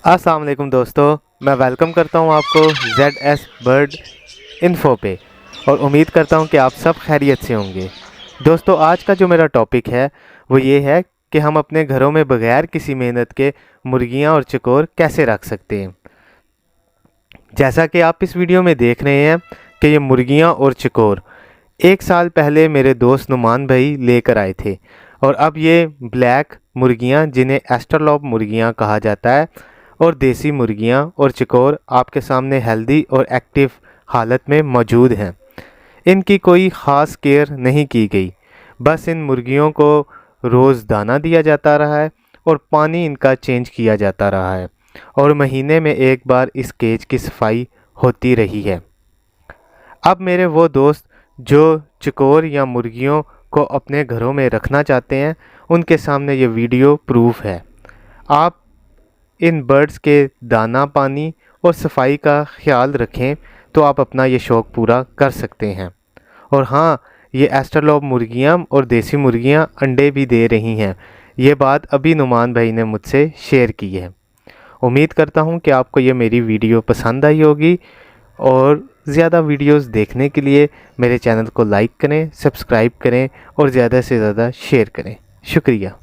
अस्सलाम वालेकुम दोस्तों, मैं वेलकम करता हूं आपको ZS बर्ड इन्फो पे और उम्मीद करता हूं कि आप सब खैरियत से होंगे। दोस्तों, आज का जो मेरा टॉपिक है वो ये है कि हम अपने घरों में बगैर किसी मेहनत के मुर्गियां और चकोर कैसे रख सकते हैं। जैसा कि आप इस वीडियो में देख रहे हैं कि ये मुर्गियां और चकोर 1 साल पहले मेरे दोस्त नुमान भाई लेकर आए थे और अब ये ब्लैक मुर्गियां, जिन्हें एस्ट्रोलॉब मुर्गियां कहा जाता है, और देसी मुर्गियां और चकोर आपके सामने हेल्दी और एक्टिव हालत में मौजूद हैं। इनकी कोई ख़ास केयर नहीं की गई, बस इन मुर्गियों को रोज़ दाना दिया जाता रहा है और पानी इनका चेंज किया जाता रहा है और महीने में एक बार इस केज की सफाई होती रही है। अब मेरे वो दोस्त जो चकोर या मुर्गियों को अपने घरों में रखना चाहते हैं, उनके सामने ये वीडियो प्रूफ है। आप इन बर्ड्स के दाना, पानी और सफाई का ख्याल रखें तो आप अपना ये शौक़ पूरा कर सकते हैं। और हाँ, ये एस्ट्रोलॉब मुर्गियाँ और देसी मुर्गियाँ अंडे भी दे रही हैं। ये बात अभी नुमान भाई ने मुझसे शेयर की है। उम्मीद करता हूँ कि आपको ये मेरी वीडियो पसंद आई होगी और ज़्यादा वीडियोस देखने के लिए मेरे चैनल को लाइक करें, सब्सक्राइब करें और ज़्यादा से ज़्यादा शेयर करें। शुक्रिया।